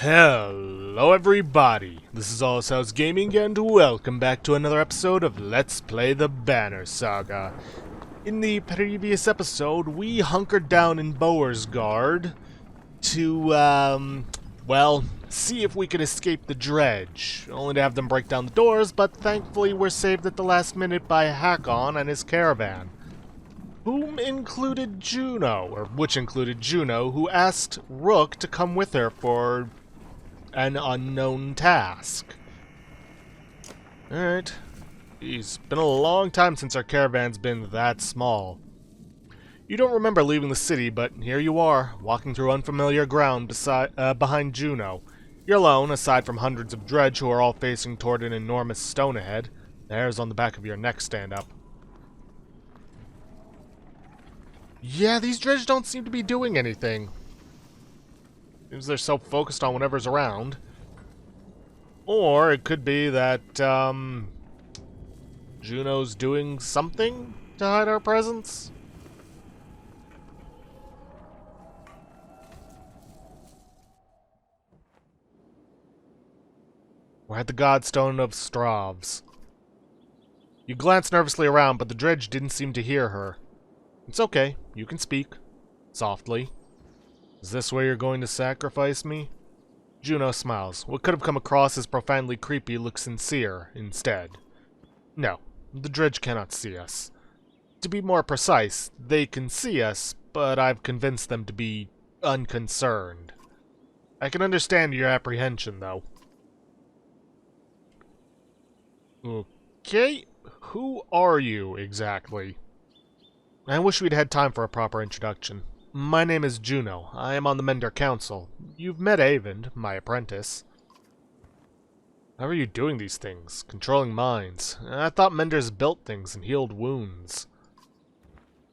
Hello everybody, this is Allshouse Gaming and welcome back to another episode of Let's Play the Banner Saga. In the previous episode, we hunkered down in Bowersgard to, well, see if we could escape the dredge, only to have them break down the doors, but thankfully we're saved at the last minute by Hakon and his caravan. Which included Juno, who asked Rook to come with her for an unknown task. Alright. It's been a long time since our caravan's been that small. You don't remember leaving the city, but here you are, walking through unfamiliar ground behind Juno. You're alone, aside from hundreds of dredge who are all facing toward an enormous stone ahead. The hairs on the back of your neck stand up. Yeah, these dredge don't seem to be doing anything. Seems they're so focused on whatever's around. Or it could be that, Juno's doing something to hide our presence? We're at the Godstone of Stravs. You glance nervously around, but the dredge didn't seem to hear her. It's okay, you can speak. Softly. Is this where you're going to sacrifice me? Juno smiles. What could have come across as profoundly creepy looks sincere, instead. No, the dredge cannot see us. To be more precise, they can see us, but I've convinced them to be unconcerned. I can understand your apprehension, though. Okay, who are you, exactly? I wish we'd had time for a proper introduction. My name is Juno. I am on the Mender Council. You've met Eyvind, my apprentice. How are you doing these things? Controlling minds. I thought Menders built things and healed wounds.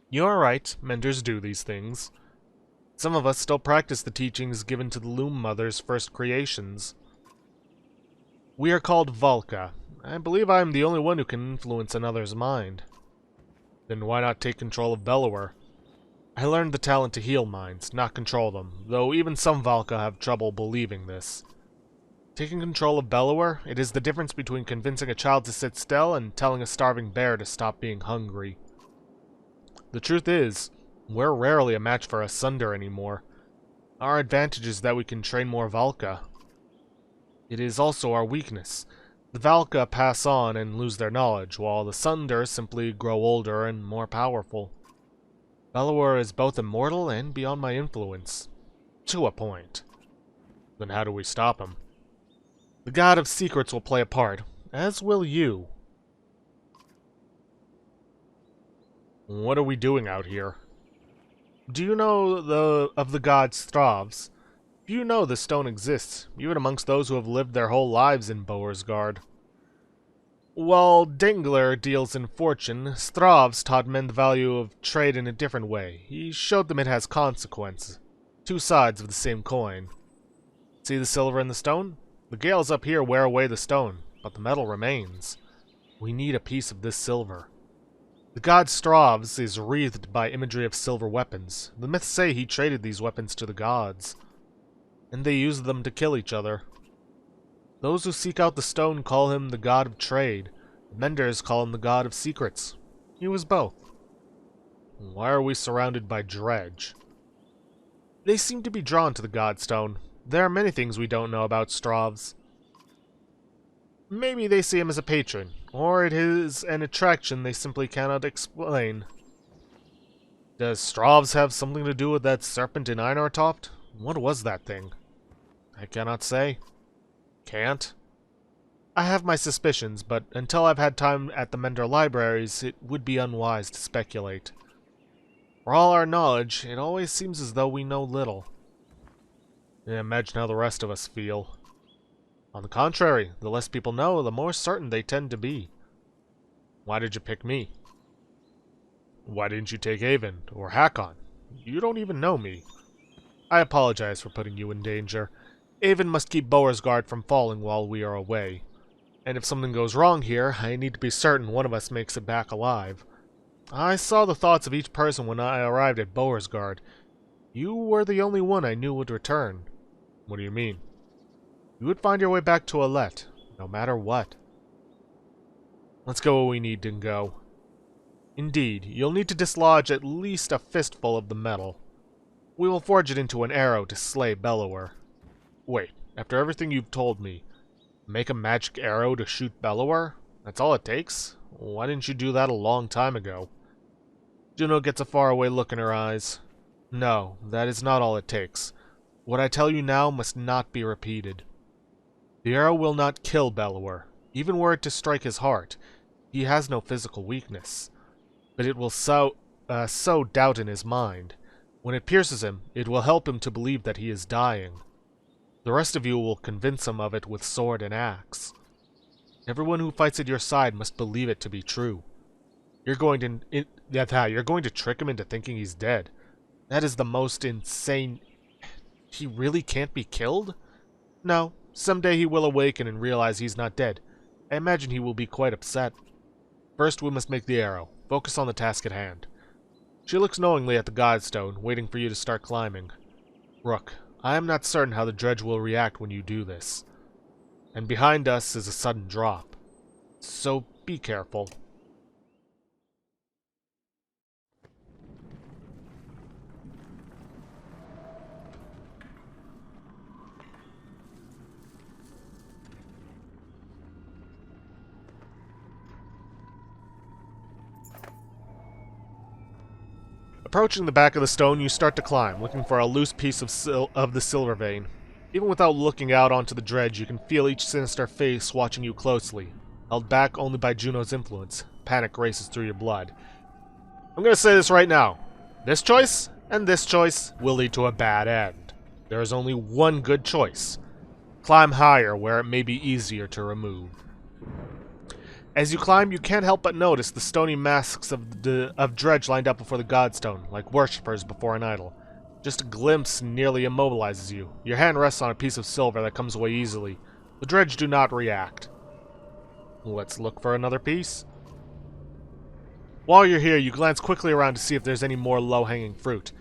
You're right, Menders do these things. Some of us still practice the teachings given to the Loom Mother's first creations. We are called Valka. I believe I am the only one who can influence another's mind. Then why not take control of Bellower? I learned the talent to heal minds, not control them, though even some Valka have trouble believing this. Taking control of Bellower, it is the difference between convincing a child to sit still and telling a starving bear to stop being hungry. The truth is, we're rarely a match for a Sunder anymore. Our advantage is that we can train more Valka. It is also our weakness. The Valka pass on and lose their knowledge, while the Sunder simply grow older and more powerful. Bellower is both immortal and beyond my influence. To a point. Then how do we stop him? The God of Secrets will play a part, as will you. What are we doing out here? Do you know of the god Stravs? You know the stone exists, even amongst those who have lived their whole lives in Bowersgard. While Dingler deals in fortune, Stravs taught men the value of trade in a different way. He showed them it has consequences. Two sides of the same coin. See the silver in the stone? The gales up here wear away the stone, but the metal remains. We need a piece of this silver. The god Stravs is wreathed by imagery of silver weapons. The myths say he traded these weapons to the gods, and they used them to kill each other. Those who seek out the stone call him the god of trade. The Menders call him the god of secrets. He was both. Why are we surrounded by dredge? They seem to be drawn to the godstone. There are many things we don't know about Stravs. Maybe they see him as a patron, or it is an attraction they simply cannot explain. Does Stravs have something to do with that serpent in Einartoft? What was that thing? I cannot say. Can't? I have my suspicions, but until I've had time at the Mender libraries, it would be unwise to speculate. For all our knowledge, it always seems as though we know little. Imagine how the rest of us feel. On the contrary, the less people know, the more certain they tend to be. Why did you pick me? Why didn't you take Eyvind or Hakon? You don't even know me. I apologize for putting you in danger. Eyvind must keep Bowersgard from falling while we are away. And if something goes wrong here, I need to be certain one of us makes it back alive. I saw the thoughts of each person when I arrived at Bowersgard. You were the only one I knew would return. What do you mean? You would find your way back to Alette, no matter what. Let's go where we need to go. Indeed, you'll need to dislodge at least a fistful of the metal. We will forge it into an arrow to slay Bellower. Wait, after everything you've told me, make a magic arrow to shoot Bellower? That's all it takes? Why didn't you do that a long time ago? Juno gets a faraway look in her eyes. No, that is not all it takes. What I tell you now must not be repeated. The arrow will not kill Bellower, even were it to strike his heart. He has no physical weakness. But it will sow doubt in his mind. When it pierces him, it will help him to believe that he is dying. The rest of you will convince him of it with sword and axe. Everyone who fights at your side must believe it to be true. You're going to trick him into thinking he's dead. That is the most insane... He really can't be killed? No, someday he will awaken and realize he's not dead. I imagine he will be quite upset. First, we must make the arrow. Focus on the task at hand. She looks knowingly at the Godstone, waiting for you to start climbing. Rook, I am not certain how the dredge will react when you do this. And behind us is a sudden drop. So be careful. Approaching the back of the stone, you start to climb, looking for a loose piece of the silver vein. Even without looking out onto the dredge, you can feel each sinister face watching you closely. Held back only by Juno's influence, panic races through your blood. I'm going to say this right now. This choice and this choice will lead to a bad end. There is only one good choice. Climb higher where it may be easier to remove. As you climb, you can't help but notice the stony masks of dredge lined up before the Godstone, like worshippers before an idol. Just a glimpse nearly immobilizes you. Your hand rests on a piece of silver that comes away easily. The dredge do not react. Let's look for another piece. While you're here, you glance quickly around to see if there's any more low-hanging fruit.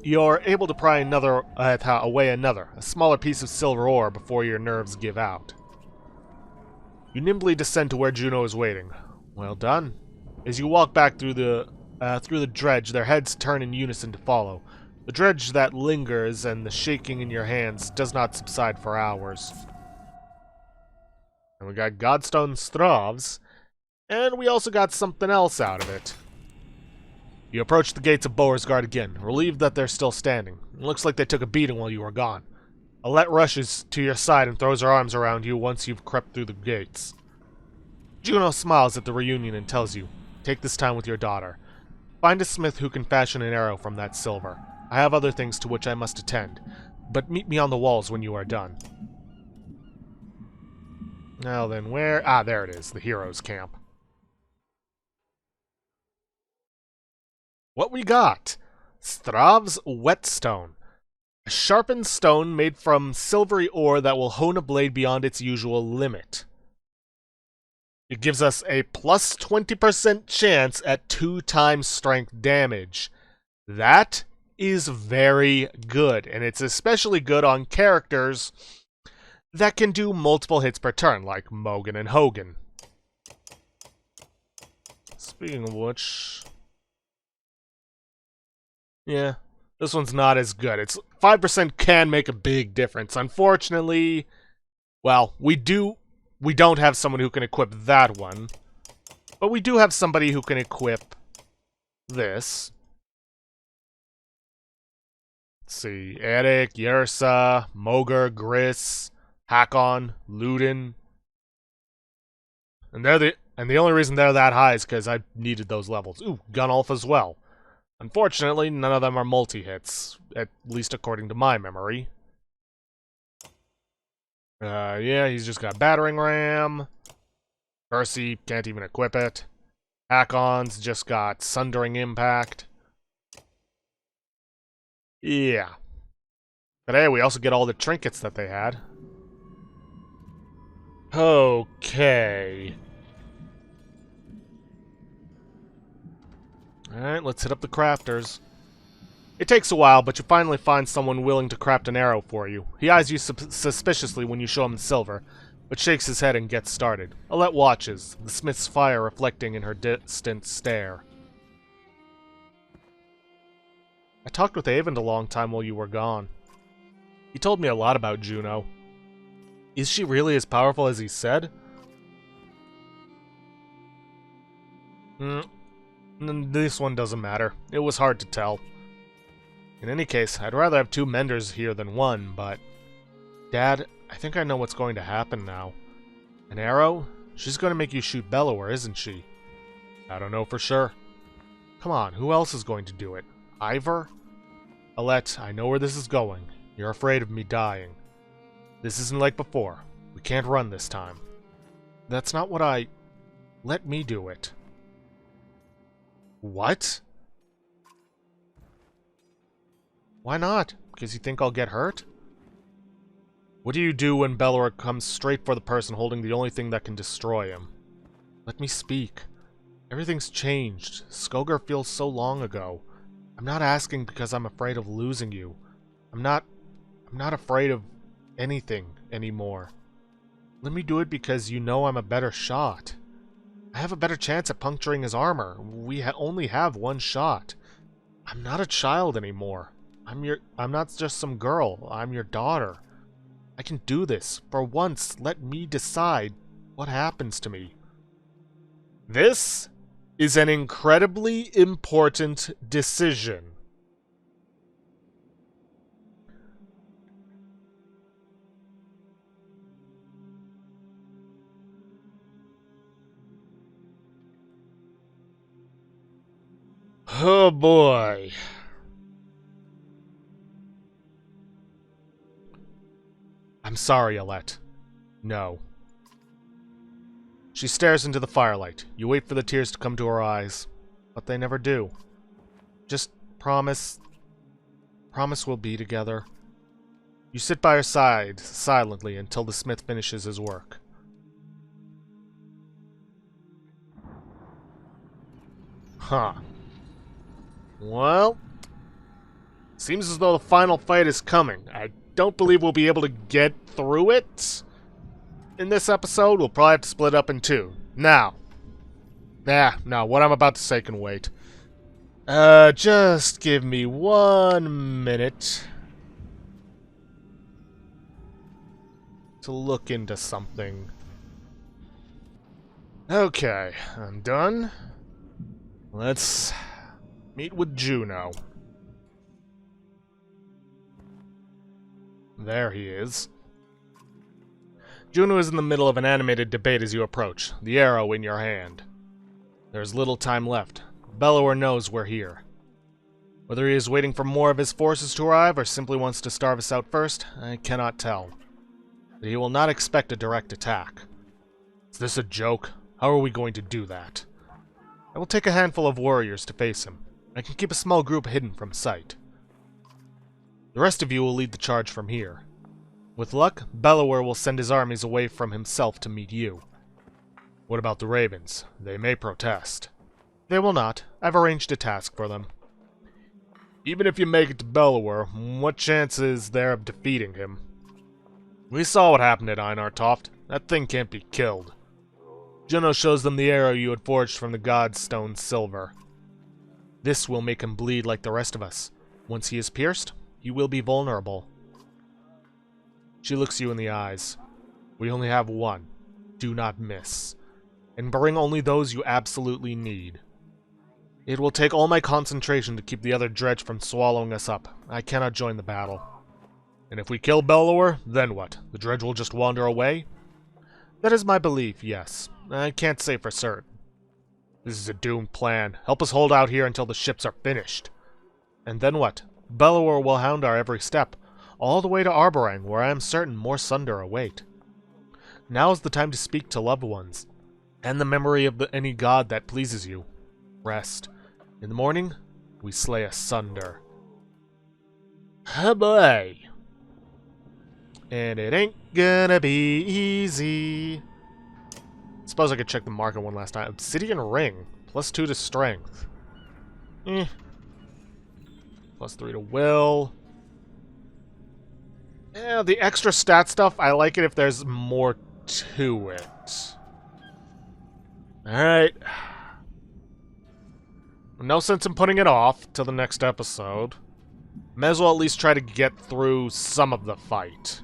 You're able to pry away another, a smaller piece of silver ore before your nerves give out. You nimbly descend to where Juno is waiting. Well done. As you walk back through the dredge, their heads turn in unison to follow. The dredge that lingers and the shaking in your hands does not subside for hours. And we got Godstone Stravs, and we also got something else out of it. You approach the gates of Beauregard again, relieved that they're still standing. It looks like they took a beating while you were gone. Alette rushes to your side and throws her arms around you once you've crept through the gates. Juno smiles at the reunion and tells you, take this time with your daughter. Find a smith who can fashion an arrow from that silver. I have other things to which I must attend, but meet me on the walls when you are done. Now then, where... Ah, there it is, the heroes' camp. What we got? Strav's Whetstone. A sharpened stone made from silvery ore that will hone a blade beyond its usual limit. It gives us a plus 20% chance at 2 times strength damage. That is very good, and it's especially good on characters that can do multiple hits per turn, like Mogan and Hogan. Speaking of which... Yeah, this one's not as good. It's 5% can make a big difference. Unfortunately, well, we don't have someone who can equip that one. But we do have somebody who can equip this. Let's see. Eric, Yersa, Moger, Gris, Hakon, Ludin. And the only reason they're that high is because I needed those levels. Ooh, Gunnulf as well. Unfortunately, none of them are multi-hits, at least according to my memory. Yeah, he's just got Battering Ram. Percy can't even equip it. Hakon's just got Sundering Impact. Yeah. But hey, we also get all the trinkets that they had. Okay. Alright, let's hit up the crafters. It takes a while, but you finally find someone willing to craft an arrow for you. He eyes you suspiciously when you show him the silver, but shakes his head and gets started. Alette watches, the smith's fire reflecting in her distant stare. I talked with Avon a long time while you were gone. He told me a lot about Juno. Is she really as powerful as he said? This one doesn't matter. It was hard to tell. In any case, I'd rather have 2 menders here than 1, but... Dad, I think I know what's going to happen now. An arrow? She's going to make you shoot Bellower, isn't she? I don't know for sure. Come on, who else is going to do it? Ivor? Alette, I know where this is going. You're afraid of me dying. This isn't like before. We can't run this time. That's not what I... Let me do it. What? Why not? Because you think I'll get hurt? What do you do when Bellower comes straight for the person holding the only thing that can destroy him? Let me speak. Everything's changed. Skogar feels so long ago. I'm not asking because I'm afraid of losing you. I'm not afraid of anything anymore. Let me do it because you know I'm a better shot. I have a better chance at puncturing his armor. We only have 1 shot. I'm not a child anymore. I'm not just some girl. I'm your daughter. I can do this. For once, let me decide what happens to me. This is an incredibly important decision. Oh boy. I'm sorry, Alette. No. She stares into the firelight. You wait for the tears to come to her eyes, but they never do. Just promise. Promise we'll be together. You sit by her side, silently, until the smith finishes his work. Huh. Well, seems as though the final fight is coming. I don't believe we'll be able to get through it in this episode. We'll probably have to split up in 2. Now. No, what I'm about to say can wait. Just give me 1 minute to look into something. Okay, I'm done. Let's meet with Juno. There he is. Juno is in the middle of an animated debate as you approach, the arrow in your hand. There's little time left. Bellower knows we're here. Whether he is waiting for more of his forces to arrive or simply wants to starve us out first, I cannot tell. But he will not expect a direct attack. Is this a joke? How are we going to do that? I will take a handful of warriors to face him. I can keep a small group hidden from sight. The rest of you will lead the charge from here. With luck, Bellower will send his armies away from himself to meet you. What about the ravens? They may protest. They will not. I've arranged a task for them. Even if you make it to Bellower, what chance is there of defeating him? We saw what happened at Einartoft. That thing can't be killed. Juno shows them the arrow you had forged from the Godstone silver. This will make him bleed like the rest of us. Once he is pierced, he will be vulnerable. She looks you in the eyes. We only have 1. Do not miss. And bring only those you absolutely need. It will take all my concentration to keep the other dredge from swallowing us up. I cannot join the battle. And if we kill Bellower, then what? The dredge will just wander away? That is my belief, yes. I can't say for certain. This is a doomed plan. Help us hold out here until the ships are finished. And then what? Bellower will hound our every step, all the way to Arborang, where I am certain more Sunder await. Now is the time to speak to loved ones, and the memory of any god that pleases you. Rest. In the morning, we slay a Sunder. Oh boy. And it ain't gonna be easy. Suppose I could check the market one last time. Obsidian ring, +2 to strength. +3 to will. Yeah, the extra stat stuff, I like it if there's more to it. Alright. No sense in putting it off till the next episode. May as well at least try to get through some of the fight.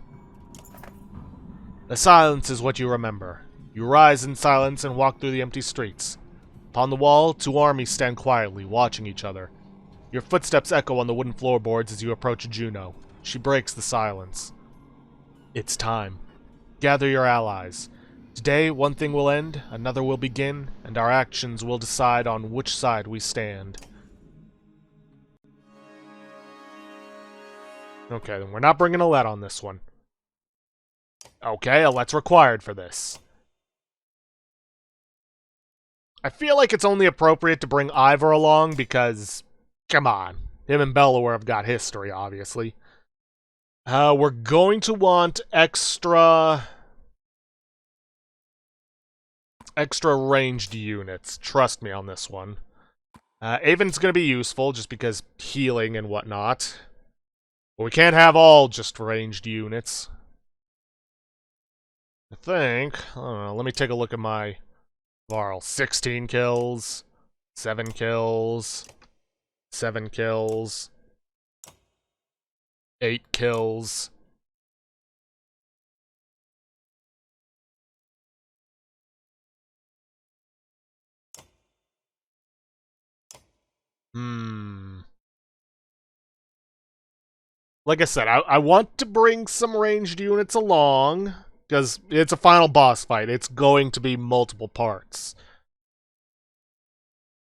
The silence is what you remember. You rise in silence and walk through the empty streets. Upon the wall, two armies stand quietly, watching each other. Your footsteps echo on the wooden floorboards as you approach Juno. She breaks the silence. It's time. Gather your allies. Today, one thing will end, another will begin, and our actions will decide on which side we stand. Okay, then we're not bringing a let on this one. Okay, a let's required for this. I feel like it's only appropriate to bring Ivor along because, come on, him and Bellower have got history, obviously. We're going to want extra ranged units. Trust me on this one. Avon's going to be useful just because healing and whatnot. But we can't have all just ranged units. I think, I don't know, let me take a look at my Varl. 16 kills, 7 kills, 7 kills, 8 kills. Like I said, I want to bring some ranged units along, because it's a final boss fight. It's going to be multiple parts.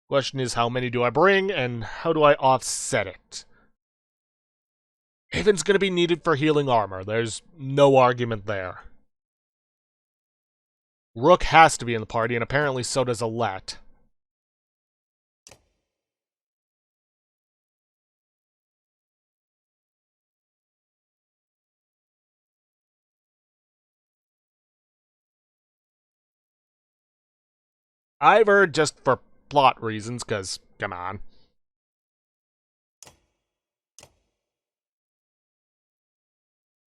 Question is, how many do I bring, and how do I offset it? Haven's going to be needed for healing armor. There's no argument there. Rook has to be in the party, and apparently so does Alette. Ivor just for plot reasons, because, come on.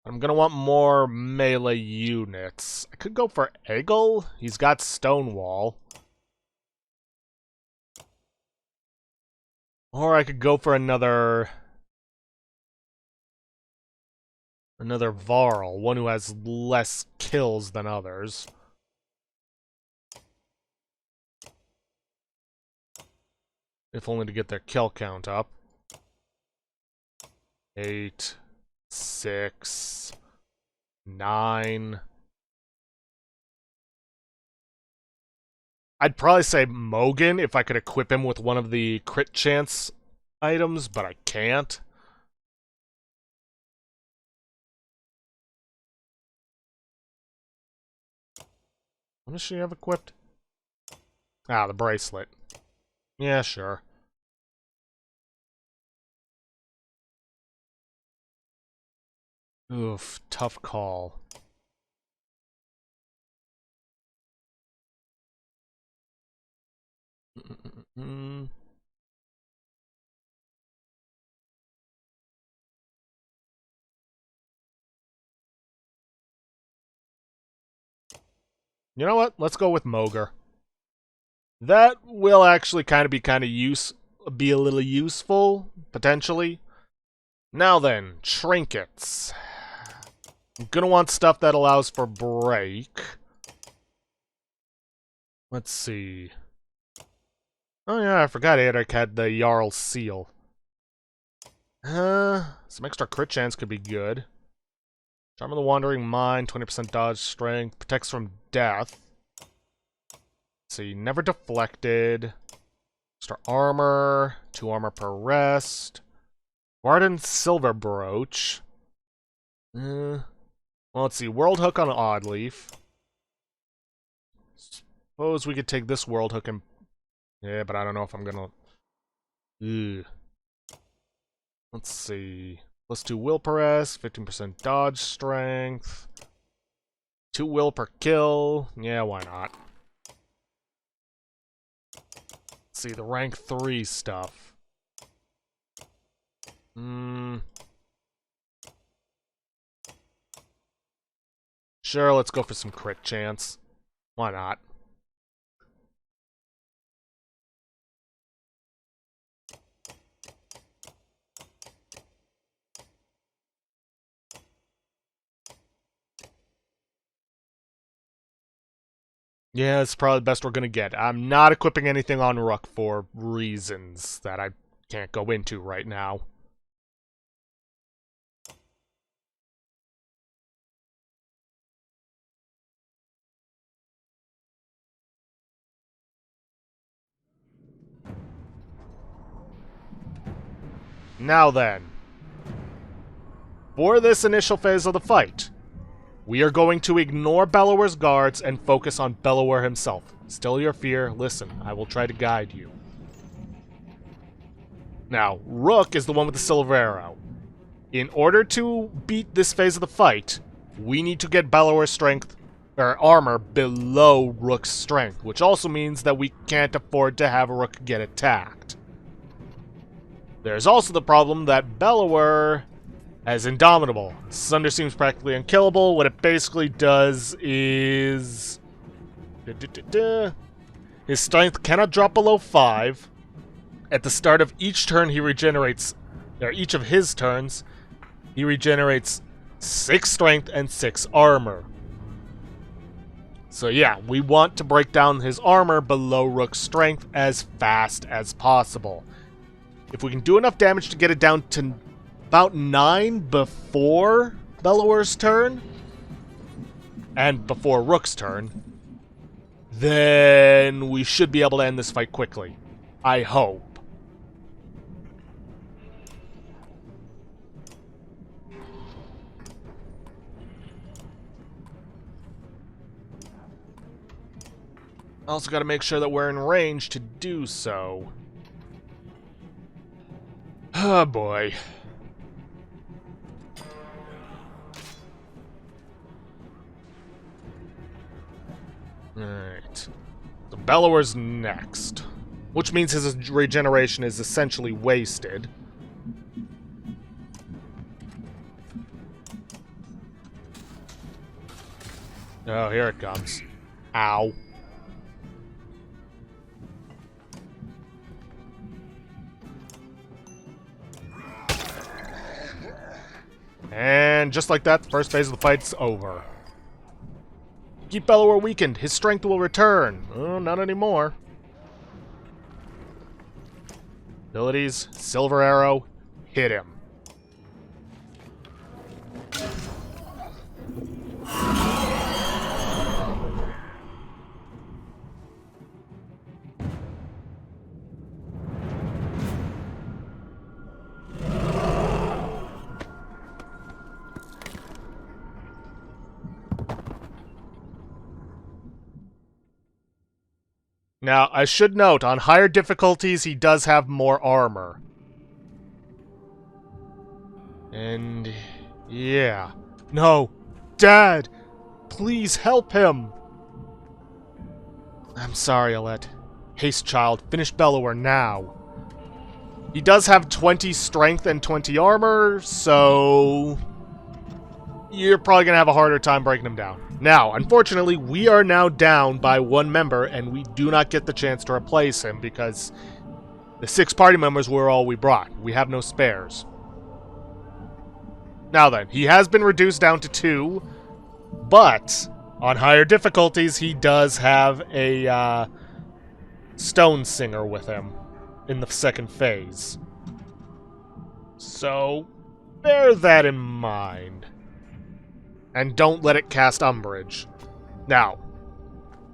I'm gonna want more melee units. I could go for Eggle. He's got Stonewall. Or I could go for another Varl, one who has less kills than others. If only to get their kill count up. 8, 6, 9. I'd probably say Mogan if I could equip him with one of the crit chance items, but I can't. What does she have equipped? Ah, the bracelet. Yeah, sure. Oof, tough call. You know what? Let's go with Moger. That will actually be a little useful, potentially. Now then, trinkets. I'm gonna want stuff that allows for break. Let's see. Oh yeah, I forgot Eric had the Jarl Seal. Some extra crit chance could be good. Charm of the Wandering Mind, 20% dodge strength, protects from death. Let's see, never deflected. Extra armor, 2 armor per rest. Warden Silver Brooch. Well, let's see, World Hook on Oddleaf. Suppose we could take this World Hook and... Yeah, but I don't know if I'm gonna... Ugh. Let's see. Plus 2 will per rest, 15% dodge strength. 2 will per kill. Yeah, why not? Let's see, the rank 3 stuff. Sure, let's go for some crit chance. Why not? Yeah, it's probably the best we're gonna get. I'm not equipping anything on Rook for reasons that I can't go into right now. Now then, for this initial phase of the fight, we are going to ignore Bellower's guards and focus on Bellower himself. Still your fear, listen, I will try to guide you. Now, Rook is the one with the silver arrow. In order to beat this phase of the fight, we need to get Bellower's strength, or armor, below Rook's strength, which also means that we can't afford to have Rook get attacked. There's also the problem that Bellower as Indomitable. Sunder seems practically unkillable. What it basically does is... His strength cannot drop below 5. At the start of each turn, he regenerates... Or each of his turns, he regenerates 6 strength and 6 armor. So yeah, we want to break down his armor below Rook's strength as fast as possible. If we can do enough damage to get it down to about 9 before Bellower's turn, and before Rook's turn, then we should be able to end this fight quickly. I hope. Also got to make sure that we're in range to do so. Oh boy. Alright. So Bellower's next. Which means his regeneration is essentially wasted. Oh, here it comes. Ow. And just like that, the first phase of the fight's over. Keep Bellower weakened. His strength will return. Oh, not anymore. Abilities, Silver Arrow, hit him. Now, I should note, on higher difficulties, he does have more armor. And... yeah. No! Dad! Please help him! I'm sorry, Alette. Haste, child. Finish Bellower now. He does have 20 strength and 20 armor, so... you're probably gonna have a harder time breaking him down. Now, unfortunately, we are now down by 1 member, and we do not get the chance to replace him because the 6 party members were all we brought. We have no spares. Now then, he has been reduced down to 2, but on higher difficulties, he does have a Stone Singer with him in the second phase. So, bear that in mind. And don't let it cast umbrage. Now,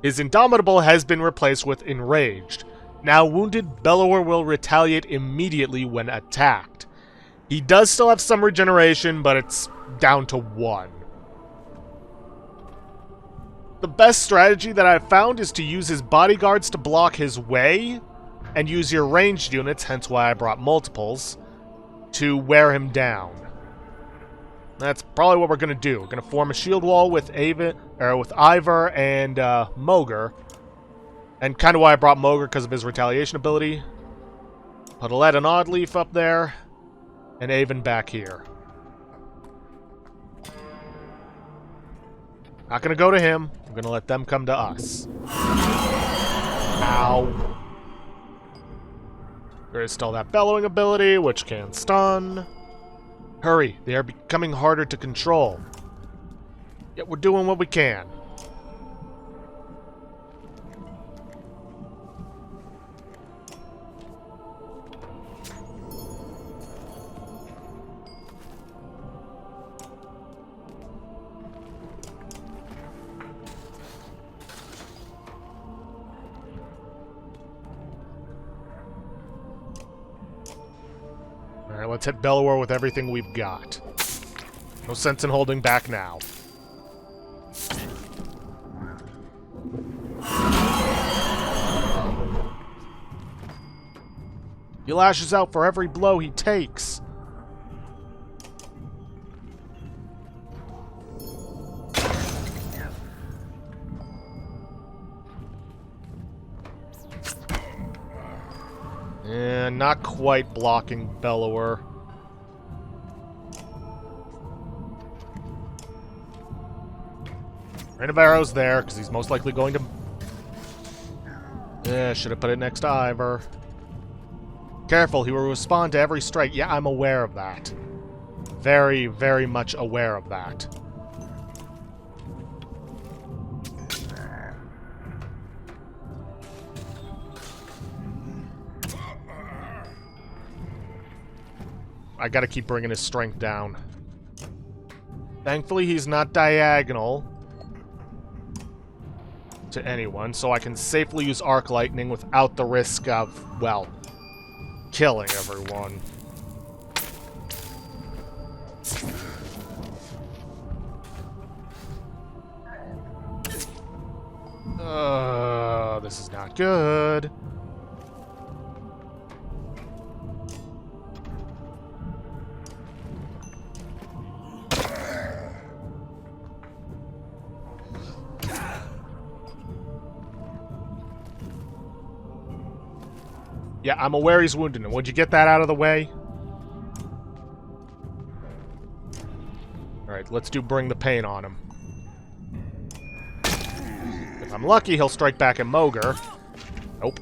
his Indomitable has been replaced with Enraged. Now, Wounded Bellower will retaliate immediately when attacked. He does still have some regeneration, but it's down to 1. The best strategy that I've found is to use his bodyguards to block his way, and use your ranged units, hence why I brought multiples, to wear him down. That's probably what we're going to do. We're going to form a shield wall with Ivor and Moger. And kind of why I brought Moger, because of his retaliation ability. Put Alette and Oddleaf up there. and Avon back here. Not gonna go to him. I'm gonna let them come to us. Ow. There is still that bellowing ability, which can stun. Hurry, they are becoming harder to control. Yet we're doing what we can. Alright, let's hit Bellower with everything we've got. No sense in holding back now. He lashes out for every blow he takes. And not quite blocking Bellower. Rain of Arrows there, because he's most likely going to... Yeah, should have put it next to Ivor. Careful, he will respond to every strike. Yeah, I'm aware of that. Very, very much aware of that. I gotta keep bringing his strength down. Thankfully, he's not diagonal to anyone, so I can safely use Arc Lightning without the risk of, well, killing everyone. This is not good. Yeah, I'm aware he's wounded. And would you get that out of the way? Alright, let's do Bring the Pain on him. If I'm lucky, he'll strike back at Moger. Nope.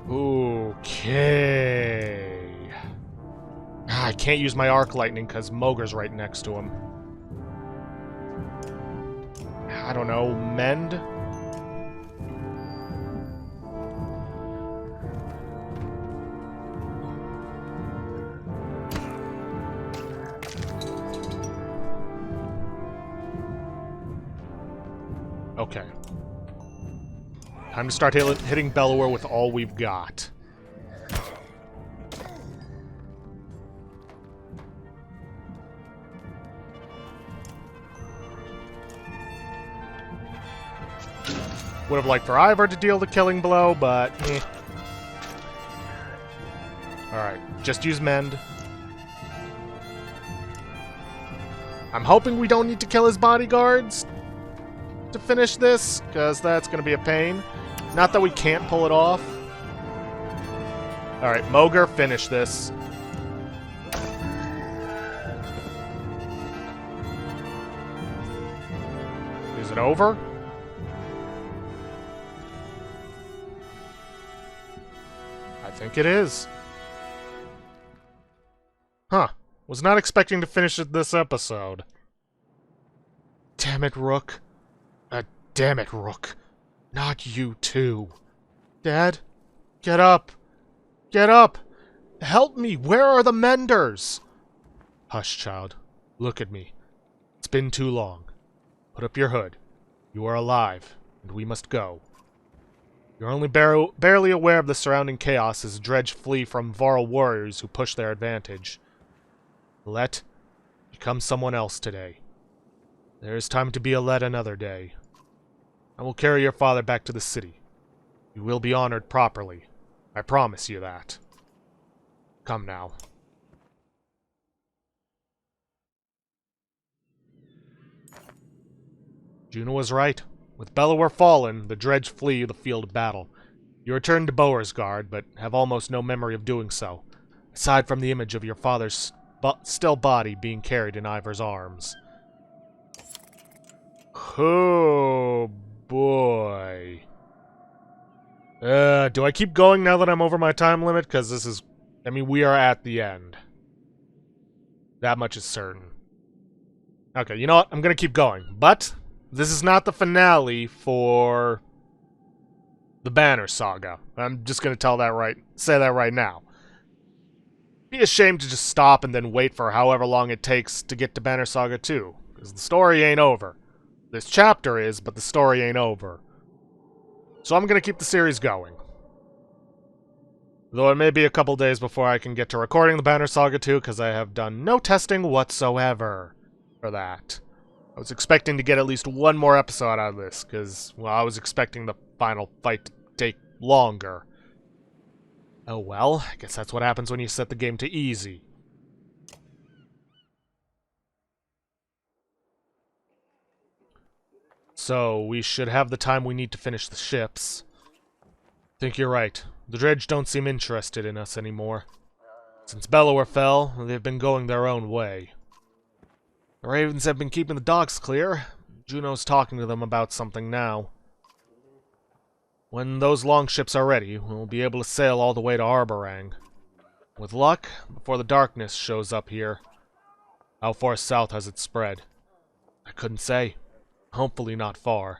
Okay. I can't use my Arc Lightning because Moger's right next to him. I don't know, Mend? Okay. Time to start hitting Bellower with all we've got. Would have liked for Ivor to deal the killing blow, but eh. Alright, just use Mend. I'm hoping we don't need to kill his bodyguards to finish this, because that's going to be a pain. Not that we can't pull it off. Alright, Moger, finish this. Is it over? I think it is. Huh. Was not expecting to finish it this episode. Damn it, Rook. Damn it, Rook. Not you, too. Dad? Get up. Get up. Help me. Where are the menders? Hush, child. Look at me. It's been too long. Put up your hood. You are alive, and we must go. You're only barely aware of the surrounding chaos as Dredge flee from Varl warriors who push their advantage. Let become someone else today. There is time to be a Let another day. I will carry your father back to the city. You will be honored properly. I promise you that. Come now. Juno was right. With Bellower fallen, the Dredge flee the field of battle. You return to Bowersgard, but have almost no memory of doing so, aside from the image of your father's still body being carried in Ivor's arms. Oh, boy. Do I keep going now that I'm over my time limit? Because this is... I mean, we are at the end. That much is certain. Okay, you know what? I'm gonna keep going. But, this is not the finale for... the Banner Saga. I'm just gonna say that right now. Be ashamed to just stop and then wait for however long it takes to get to Banner Saga 2. Because the story ain't over. This chapter is, but the story ain't over. So I'm gonna keep the series going. Though it may be a couple days before I can get to recording the Banner Saga 2, because I have done no testing whatsoever for that. I was expecting to get at least one more episode out of this, because, well, I was expecting the final fight to take longer. Oh well, I guess that's what happens when you set the game to easy. So, we should have the time we need to finish the ships. Think you're right. The Dredge don't seem interested in us anymore. Since Bellower fell, they've been going their own way. The Ravens have been keeping the docks clear. Juno's talking to them about something now. When those longships are ready, we'll be able to sail all the way to Arborang. With luck, before the darkness shows up here. How far south has it spread? I couldn't say. Hopefully not far.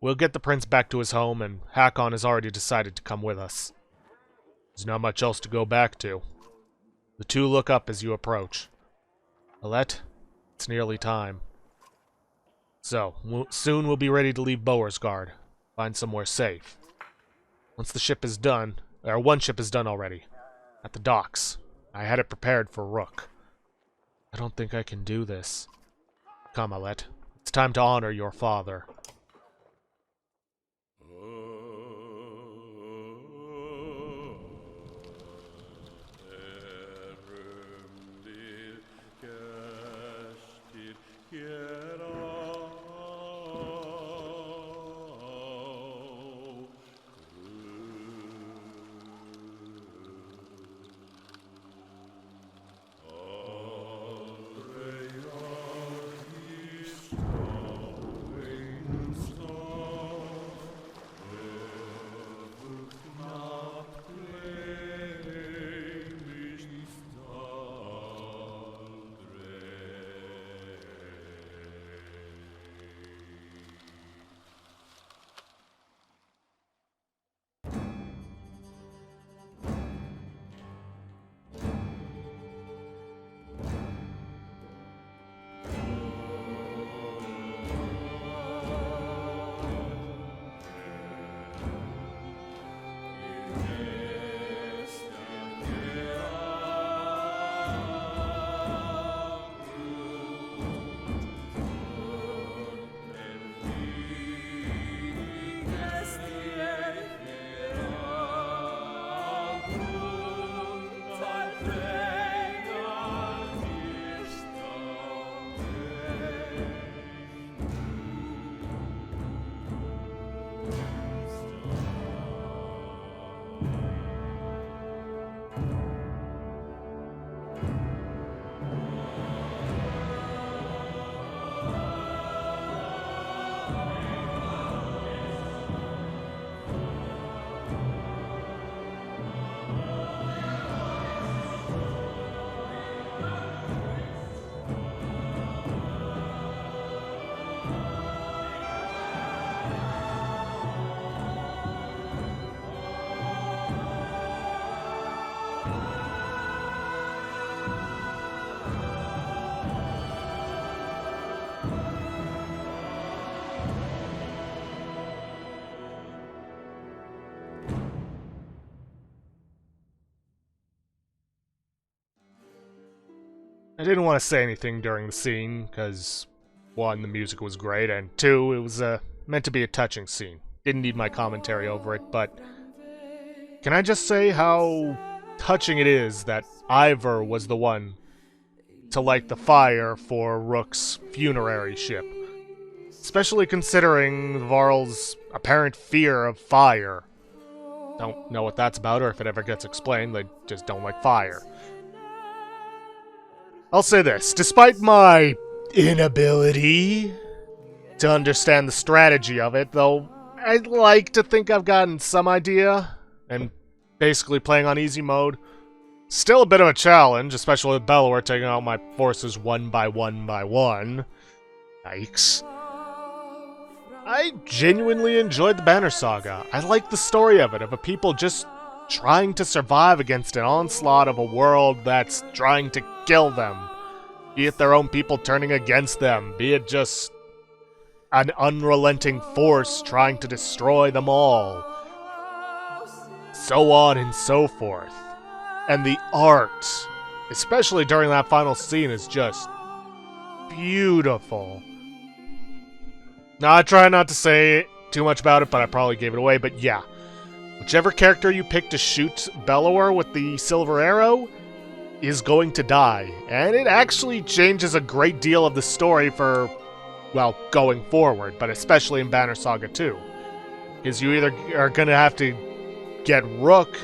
We'll get the prince back to his home, and Hakon has already decided to come with us. There's not much else to go back to. The two look up as you approach. Alette, it's nearly time. So, soon we'll be ready to leave Bowersgard. Find somewhere safe. Once the ship is done, or one ship is done already. At the docks. I had it prepared for Rook. I don't think I can do this. Come, Alette. It's time to honor your father. I didn't want to say anything during the scene, because, one, the music was great, and two, it was meant to be a touching scene. Didn't need my commentary over it, but can I just say how touching it is that Ivor was the one to light the fire for Rook's funerary ship. Especially considering Varl's apparent fear of fire. Don't know what that's about or if it ever gets explained, they just don't like fire. I'll say this, despite my inability to understand the strategy of it, though I'd like to think I've gotten some idea, and basically playing on easy mode, still a bit of a challenge, especially with Bellower taking out my forces one by one by one. Yikes. I genuinely enjoyed the Banner Saga. I like the story of it, of a people just trying to survive against an onslaught of a world that's trying to kill them. Be it their own people turning against them, be it just an unrelenting force trying to destroy them all. So on and so forth. And the art, especially during that final scene, is just beautiful. Now, I try not to say too much about it, but I probably gave it away, but yeah. Whichever character you pick to shoot Bellower with the silver arrow is going to die. And it actually changes a great deal of the story for, well, going forward, but especially in Banner Saga 2. Because you either are going to have to get Rook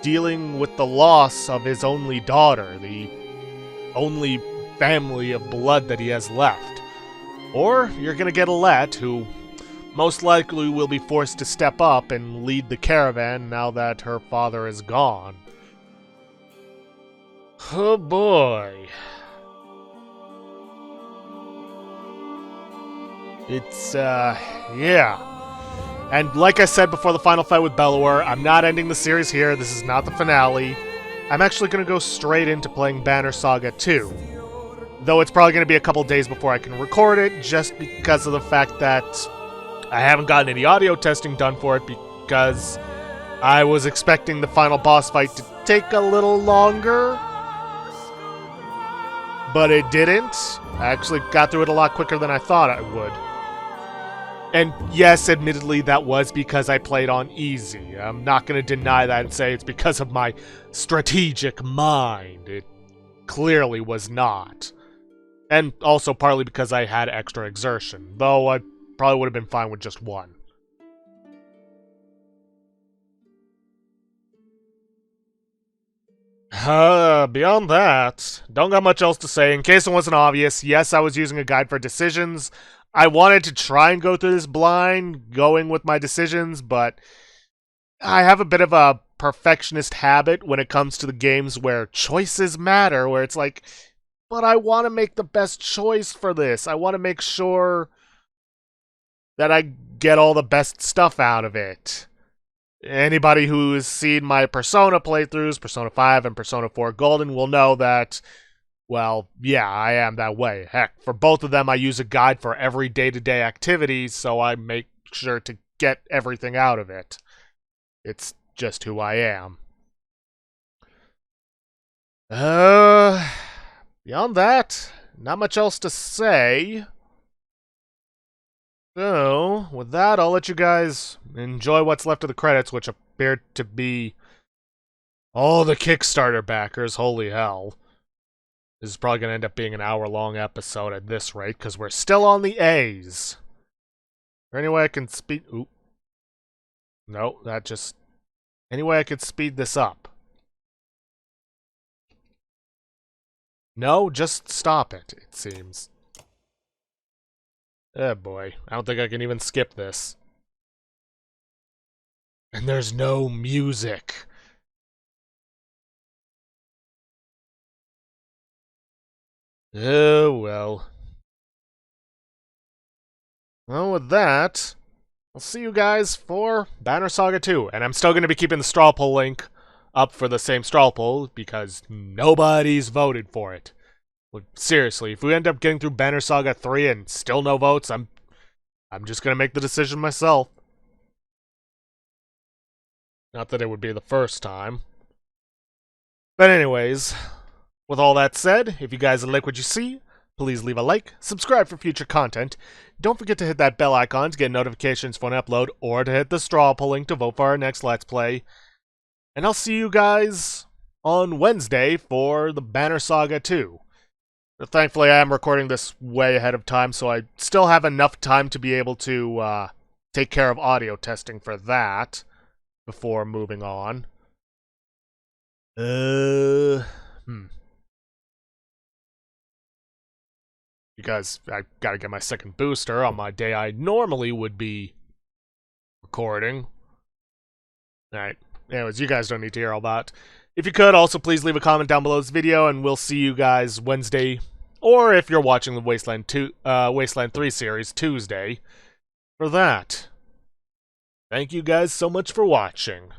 dealing with the loss of his only daughter, the only family of blood that he has left. Or you're going to get Alette, who most likely will be forced to step up and lead the caravan now that her father is gone. Oh boy. It's, yeah. And like I said before the final fight with Bellower, I'm not ending the series here, this is not the finale. I'm actually going to go straight into playing Banner Saga 2. Though it's probably going to be a couple days before I can record it, just because of the fact that I haven't gotten any audio testing done for it, because I was expecting the final boss fight to take a little longer. But it didn't. I actually got through it a lot quicker than I thought I would. And yes, admittedly, that was because I played on easy. I'm not going to deny that and say it's because of my strategic mind. It clearly was not. And also partly because I had extra exertion, though I probably would have been fine with just one. Beyond that, don't got much else to say. In case it wasn't obvious, yes, I was using a guide for decisions. I wanted to try and go through this blind, going with my decisions, but I have a bit of a perfectionist habit when it comes to the games where choices matter, where it's like, but I want to make the best choice for this. I want to make sure that I get all the best stuff out of it. Anybody who has seen my Persona playthroughs, Persona 5 and Persona 4 Golden, will know that, well, yeah, I am that way. Heck, for both of them, I use a guide for every day-to-day activity, so I make sure to get everything out of it. It's just who I am. Beyond that, not much else to say. So, with that, I'll let you guys enjoy what's left of the credits, which appear to be all the Kickstarter backers. Holy hell. This is probably going to end up being an hour-long episode at this rate, because we're still on the A's. Is there any way I can speed... Oop. No, that just... Any way I could speed this up? No, just stop it, it seems. Oh boy, I don't think I can even skip this. And there's no music. Oh well. Well, with that, I'll see you guys for Banner Saga 2. And I'm still going to be keeping the straw poll link up for the same straw poll, because nobody's voted for it. Well, seriously, if we end up getting through Banner Saga 3 and still no votes, I'm just gonna make the decision myself. Not that it would be the first time. But anyways, with all that said, if you guys like what you see, please leave a like, subscribe for future content. Don't forget to hit that bell icon to get notifications for an upload, or to hit the straw poll link to vote for our next Let's Play. And I'll see you guys on Wednesday for the Banner Saga 2. Thankfully, I am recording this way ahead of time, so I still have enough time to be able to take care of audio testing for that before moving on. Because I gotta get my second booster on my day I normally would be recording. Alright, anyways, you guys don't need to hear all that. If you could, also please leave a comment down below this video, and we'll see you guys Wednesday, or if you're watching the Wasteland 3 series, Tuesday, for that. Thank you guys so much for watching.